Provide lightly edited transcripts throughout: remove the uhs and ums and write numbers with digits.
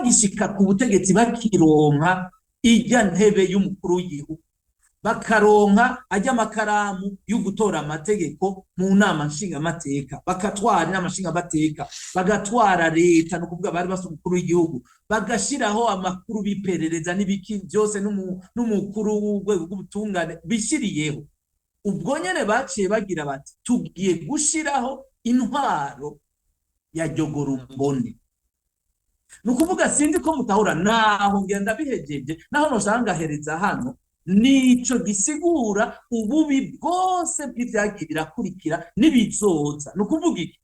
bagishika ku butegetsi bakironka ijya ntebe y'umukuru w'igihugu, bakaronka ajya amakaramu yo gutora amategeko mu nama nshingamateka, bakatwara inama nshingamateka, bagatwara leta, no kuvuga bari basa umukuru w'igihugu, bagashiraho amakuru biperereza n'ibiki byose n'umukuru w'urwego rw'ubutungane bishiriyeho. Ubwo nyene baciye bagira bati tugiye gushiraho intwaro ya Jogorumbone. Nukuvuga sinzi ko mutahura naho ngenda bihejeje, naho noshanga hereza hano nico gisigura ububi bwose bw'ivyagiye birakurikira n'ibizoza. Nukuvuga iki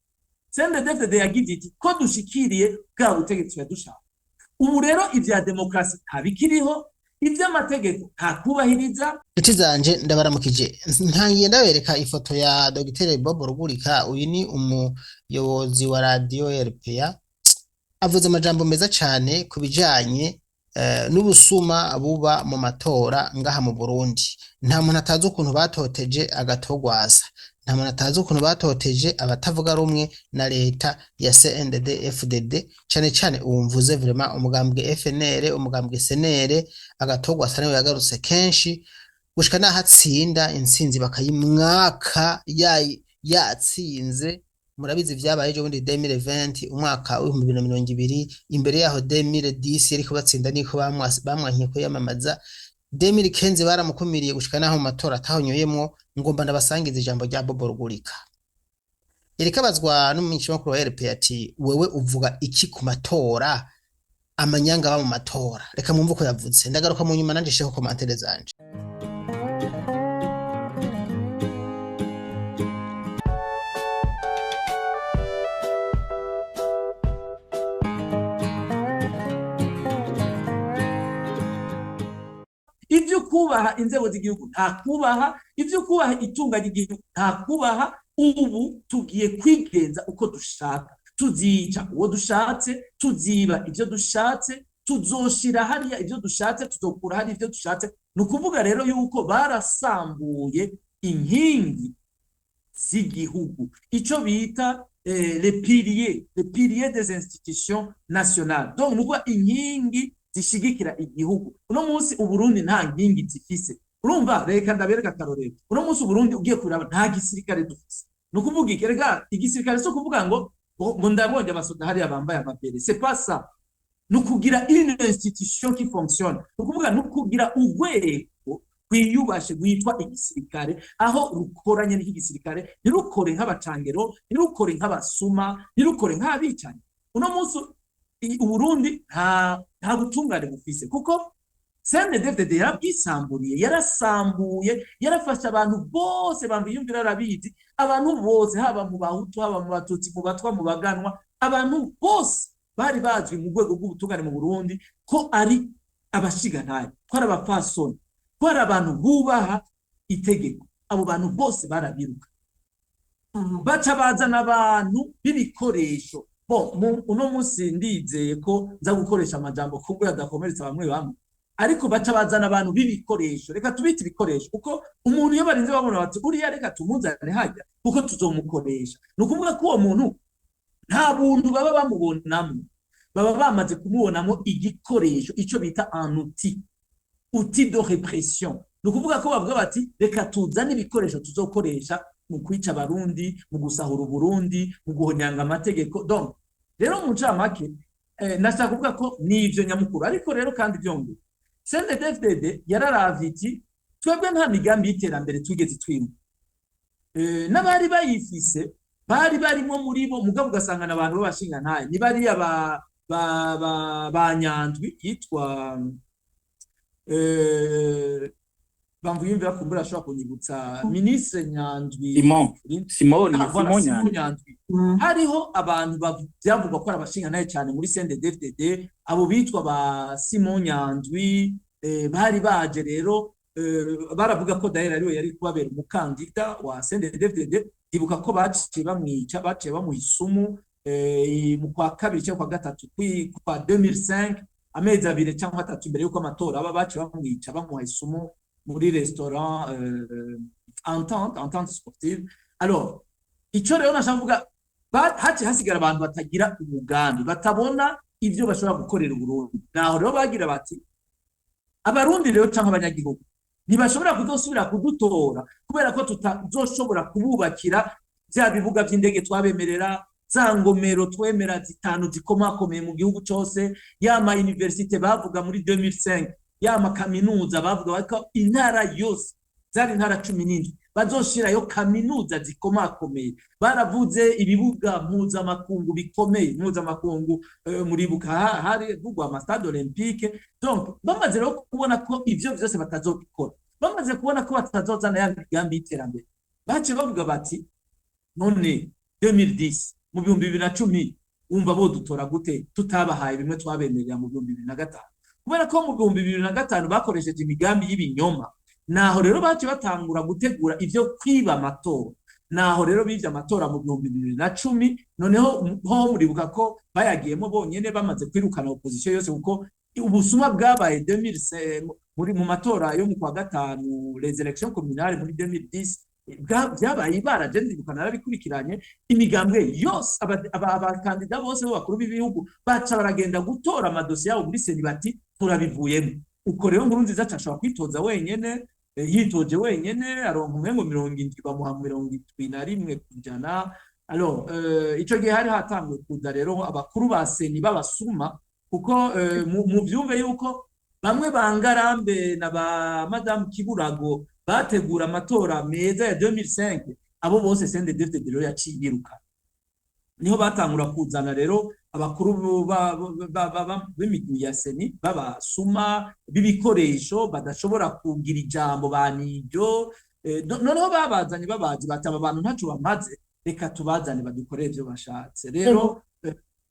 CNDD-FDD yagize iti ko dushikiriye bwa butegetsi yadushaka. Ubu rero ivya demokrasi ntabikiriho, ivy'amategeko ntakubahiriza. Inshuti zanje ndabaramukije, ntangiye ndabereka ifoto ya Dr. Bob Rugurika. Uyu ni umuyobozi wa Radio RPA, avuze amajambo meza cyane kubijanye n'ubusuma buba mu matora ngaha mu Burundi. Nta muntu atazi ukuntu batoteje agatogwaza, nta muntu atazi ukuntu batoteje abatavuga rumwe na leta ya CNDD-FDD, cyane cyane uwumvuze vraiment umugambwe FNL, umugambwe SNL. Agatogwaza nawe yagarutse kenshi gushika naho atsinda intsinzi bakayimwaka yatsinze. Murabizi vyabaye ejo bundi 2020 umwaka wa 2020, imbere yaho 2010 ariko batsinda niko bamwankiye ko yamamaza. 2015 baramukumiriye gushika naho mu matora atahonyoyemwo. Ngomba ndabasangiza ijambo rya Bob Rugurika. Erika bazwa n'umunyinshi makuru wa RPA ati wewe uvuga iki ku matora, amanyanga ba mu matora? Reka mwumve ko yavuze, ndagaruka mu nyuma nanje sheho commentaire zanje. Ivyo kubaha inzego z'igihugu nta kubaha, ivyo kubaha itunga ry'igihugu nta kubaha. Ubu tugiye kwigenza uko dushaka, tuzica uwo dushatse, tuziba ivyo dushatse, tuzoshira hariya ivyo dushatse, tuzokura hari ivyo dushatse. Nukuvuga rero yuko barasambuye inkingi z'igihugu, ico bita les piliers des institutions nationales. Donc nukuvuga inkingi zishigikira igihugu. Uno munsi Uburundi nta nkingi zifise. Urumva, reka ndabereka akarorero. Uno munsi Uburundi ugiye kuraba nta gisirikare dufise. Nukuvuga iki? Rega igisirikare so kuvuga ngo ndabonye abasoda hariya bambaye amabere, c'est pas ça. Nukugira une institution qui fonctionne, nukuvuga nukugira urwego kwiyubashe gwitwa igisirikare, aho rukoranye n'igisirikare, ntirukore nk'abacangero, ntirukore nk'abasuma, ntirukore nk'abicanyi. Uno munsi Uburundi nta butungane bufise, kuko CNDD-FDD yarabwisamburiye, yarasambuye, yarafashe abantu bose bamviyumvira arabizi, abantu bose haba mu Bahutu, haba mu Batutsi, mu Batwa, mu Baganwa, abantu bose bari bazwi mu rwego rw'ubutungane mu Burundi ko ari abashigantahe, ko ari abapfasoni, ko ari abantu bubaha itegeko. Abo bantu bose barabiruka, baca bazana abantu b'ibikoresho. Uno munsi ndizeye ko nza gukoresha amajambo kubwo yadakomeretsa bamwe bamwe, ariko baca bazana abantu b'ibikoresho. Reka tubite ibikoresho, kuko umuntu iyo barinze babona bati uriya reka tumuzane hajya kuko tuzomukoresha. Nukuvuga ko uwo muntu nta buntu baba bamubonamo, baba bamaze kumubonamo igikoresho, ico bita un outil de répression. Nukuvuga ko bavuga bati reka tuzane ibikoresho tuzokoresha mu kwica Abarundi, mu gusahura Burundi, mu guhonyanga amategeko. Donc rero mu ncamake nashaka kuvuga ko nivyo nyamukuru. Ariko rero kandi byongo CNDD-FDD yararaviti twebwe nta migambi y'iterambere twigeze twimuka, n'abari bayifise bari barimo muri bo, mugabo ugasangana abantu b'abashinga ntaye ni bariya ba Nyandwi yitwa bamvuyumvira kumbura ashobora kunyibutsa ministre Nyandwi Simon Nyandwi. Hariho abantu bavugwa ko arabashinga naye cyane muri CNDD-FDD, abo bitwa ba Simon Nyandwi. Bari baje rero baravuga ko Daira ariwe yari kubabera umukandida wa CNDD-FDD. Ibuka ko baciye bamwica, baciye bamuhisumu mu kwa kabiri cyangwa kwa gatatu kwa 2005, amezi abiri cyangwa atatu imbere yuko amatora aba baciye bamwica, bamuha isumu muri restaurant entente sportive. Alors ico rero nashavuga haci hasigara abantu batagira umugambi, batabona ivyo bashobora gukorera Uburundi. Naho rero bagira bati abarundi rero canke abanyagihugu ntibashobora kuzosubira kudutora kubera ko tutazoshobora kububakira vya bibuga vy'indege twabemerera, za ngomero twemera zitanu zikomakomeye mu gihugu cose, yama universite bavuga muri 2005, yama kaminuza bavuga ko intara yose zari intara 17 bazoshirayo kaminuza zikomakomeye. Baravuze ibibuga mpuzamakungu bikomeye, mpuzamakungu muribuka hari vugwa amastade olympique. Donc bamaze rero kubona ko ivyo vyose batazobikora, bamaze kubona ko batazozana ya migambi y'iterambere, bace bavuga bati none 2010 mu 2010 umva bo dutora gute tutabahaye bimwe twabemerera mu 2005, kubera ko mu 2005 bakoresheje imigambi y'ibinyoma. Naho rero bace batangura gutegura ivyo kwiba amatora, naho rero bivye amatora mu 2010. Noneho ho muribuka ko bayagiyemo bonyene bamaze kwirukana opposition yose, kuko ubusuma bwabaye 2005 muri mu matora yo mu kwa gatanu, les élections communales muri 2010 byabaye ibara. Je ndibukana narabikurikiranye, imigambwe yose abakandida bose b'abakuru b'ibihugu baca baragenda gutora amadosiye yabo muri seni bati turabivuyemo. Uko rero Nkurunziza ashobora kwitoza wenyene, yitoje wenyene aronka umwengo 70 bamuha 71 kujana. Alors ico gihe hari hatanguye kuza rero abakuru ba seni b'abasuma, kuko mu vyumve yuko bamwe bangarambe na ba Madame Kiburago bategura amatora meza ya 2005, abo bose CNDD-FDD rero yaciyiruka. Niho batangura kuzana rero abakuru b'imigwi ya seni b'abasuma b'ibikoresho badashobora kugira ijambo baniryo. Noneho babazanye babazi bataba abantu ntacu bamaze, reka tubazane badukoreye ivyo bashatse. Rero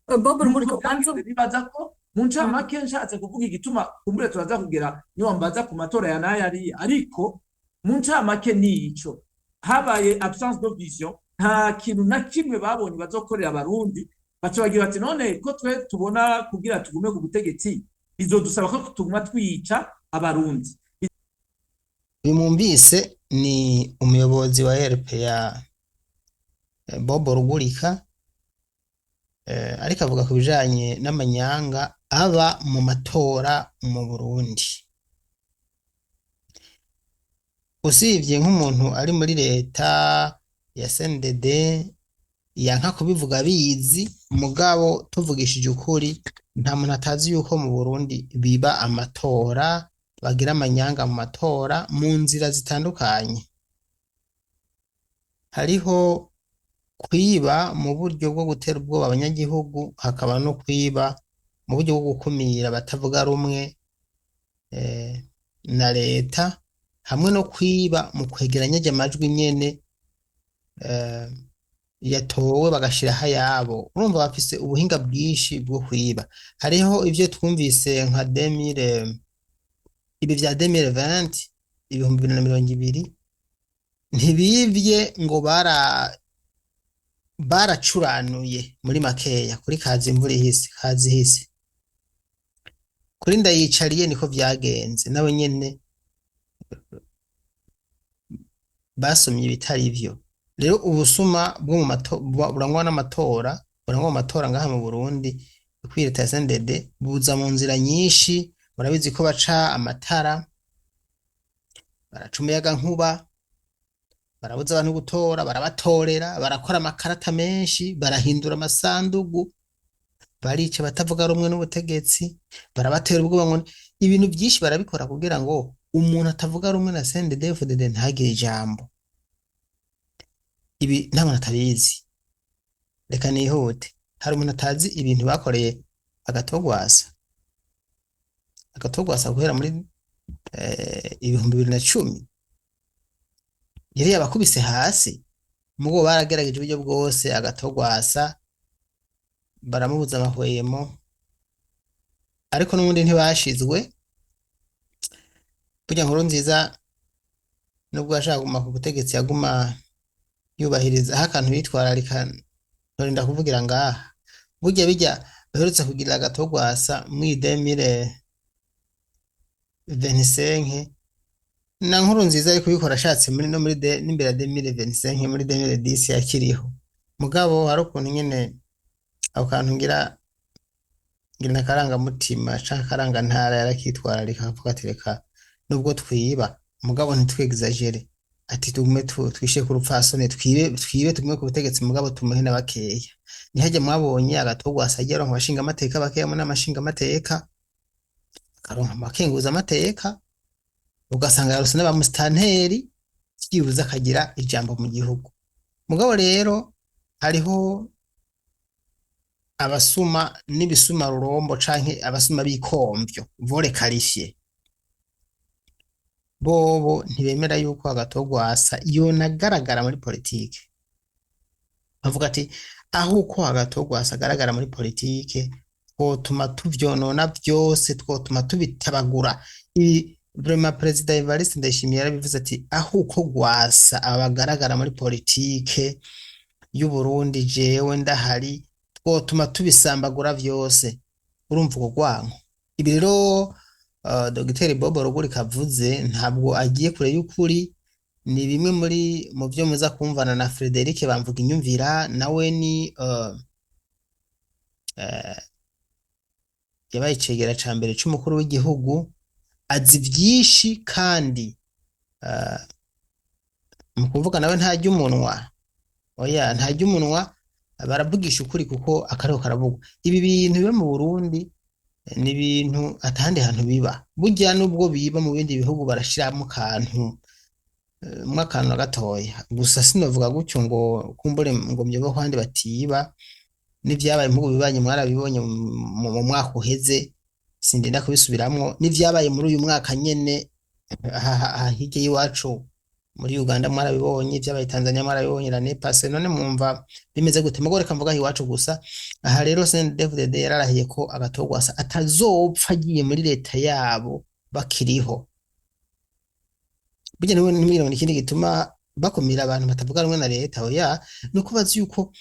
Bob Rugurika kwanza bibaza ko mu ncamake nshatse kuvuga igituma kumbure turaza kugera niyo mbaza ku matora ya nayari, ariko mu ncamake ni ico habaye absence de vision. Nta kintu na kimwe babonye bazokorera abarundi, baca bagira bati none ko twe tubona kugira tugume ku butegetsi bizodusaba ko tuguma twica abarundi. Bimwumvise ni umuyobozi wa RPA Bob Rugurika, ariko avuga ku bijanye n'amanyanga aba mu matora mu Burundi. Usivye nk'umuntu ari muri leta ya CNDD yanka kubivuga bizi, mugabo tuvugishije ukuri nta muntu atazi yuko mu Burundi biba amatora, bagira amanyanga mu matora mu nzira zitandukanye. Hariho kwiba mu buryo bwo gutera ubwoba abanyagihugu, hakaba no kwiba mu buryo bwo gukumira batavuga rumwe na leta, hamwe no kwiba mu kwegeranya amajwi nyene yatowe bagashiraho ayabo. Urumva bafise ubuhinga bwinshi bwo kwiba. Hariho ivyo twumvise nka 2000 ibi vya 2020 2020 ntibivye ngo baracuranuye muri makeya kuri kazi imvura ihise, kazi ihise kuri ndayicariye niko vyagenze. Nawe nyene basomye ibitari ivyo. Rero ubusuma bwo mu matora burangwa n'amatora, burangwa mu matora ngaha mu Burundi kwireta CNDD buza mu nzira nyinshi. Murabizi ko baca amatara, baraca umuyaga nkuba, barabuza abantu gutora, barabatorera, barakora amakarata menshi, barahindura amasandugu, barica batavuga rumwe n'ubutegetsi, barabatera ubwoba ngo ibintu byinshi barabikora kugira ngo umuntu atavuga rumwe na CNDD-FDD ntagire ijambo. Ibi nta muntu atabizi. Reka nihute, hari umuntu atazi ibintu bakoreye agatogwasa guhera muri 2010 yari yabakubise hasi, mugo baragerageje uburyo bwose agatogwasa baramubuza amahwemo, ariko n'ubundi ntibashizwe. Burya Nkurunziza nubwo yashaka guma ku butegetsi yaguma yubahiriza akantu yitwararika. Ntorinda kuvugira ngaha, burya bijya baherutse kugira agatogwasa muri 2025 na Nkurunziza ariko bikora ashatse muri no muri n'imbere ya 2025 muri 2010 yakiriho. Mugabo hari ukuntu nyene ako kantu ngira ngira n'akarangamutima canke akarangantara yarakitwararika akavuga ati reka nubwo twiba mugabo ntitwegizagere ati tugume twishe ku rupfasoni twibe tugume ku butegetsi mugabo tumuhe na bakeya nihajya mwabonye agatogwasa agira ngo bashinga amateka bakeya mu n'amashinga amateka akaronka amakenguza amateka ugasanga yarose n'abamustanteri kibuza akagira ijambo mu gihugu mugabo rero hariho abasuma n'ibisuma rurombo canke abasuma bikomvyo vore qualifié bobo ntibemera yuko agatogwasa yonagaragara muri politike bavuga ati aho uko agatogwasa agaragara muri politike twotuma tuvyonona byose twotuma tubitabagura vraiment Perezida Evariste Ndayishimiye yarabivuze ati aho uko gwasa abagaragara muri politike y'u Burundi jewe ndahari twotuma tubisambagura vyose urumva uko gwanko ibi rero Dr Bobo Rugurika avuze ntabwo agiye kure y'ukuri ni bimwe mu byo muza kumvana na Frederic bamvuga inyumvira nawe ni yabaye icegera ca mbere c'umukuru w'igihugu azi vyinshi kandi mu kuvuga nawe ntajya umunwa oya ntajya umunwa baravugisha ukuri kuko akariho karavugwa ibi bintu biba mu Burundi ni ibintu atandi hantu biba burya nubwo biba mu bindi bihugu barashiramo kantu mwakantu gatoya gusa sinovuga gutyo ngo kumbure ngo myobo kwandi batiba n'ivyabaye mu bibanye mwarabibonye mu mwaka uheze sindinda kubisubiramwo n'ivyabaye muri uyu mwaka nyene hirya y'iwacu muri Uganda mwarabibonye ivyabaye Tanzania mwarabibonye la nepase none mwumva bimeze gute mugore kamvuga iwacu gusa aha rero CNDD-FDD yararahiye ko agatogwasa atazopfa agiye muri leta yabo bakiriho burya n'imwe ikindi gituma bakumira abantu batavuga rumwe na leta oya nuko bazi yuko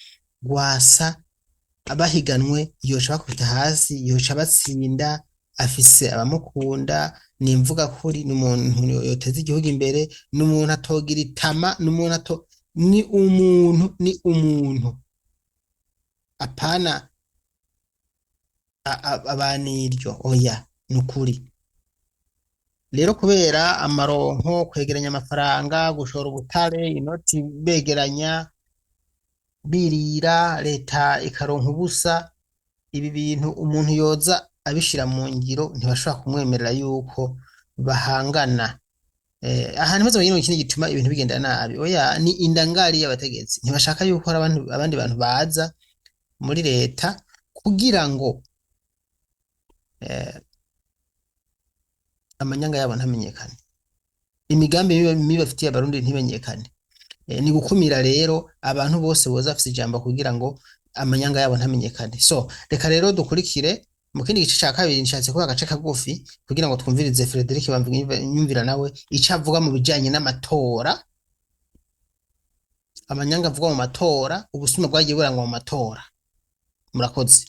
gwasa abahiganwe yoca bakubita hasi yoca batsinda afise abamukunda nimvuga kuri n'umuntu yoteza igihugu imbere n'umuntu atogira itama n'umuntu ni umuntu apana abaniryo oya nukuri rero kubera amaronko kwegeranya amafaranga gushora ubutare inoti begeranya birira leta ikaronka ubusa ibi bintu umuntu yoza abishira mu ngiro ntibashobora kumwemerera yuko bahangana ahantu maze bagino ikindi gituma ibintu bigenda nabi oya ni indangari y'abategetsi ntibashaka yuko hari abandi bantu baza muri leta kugira ngo amanyanga yabo ntamenyekane imigambi mibi bafitiye abarundi ntimenyekane ni gukumira rero abantu bose boza afite ijambo kugira ngo amanyanga yabo ntamenyekane so reka rero dukurikire mu kindi gice ca kabiri nshatse kuba agace kagufi kugira ngo twumvirize Frederic bamvuga inyumvira nawe ico avuga mu bijanye n'amatora amanyanga avuga mu matora ubusuma bwagiye burangwa mu matora murakoze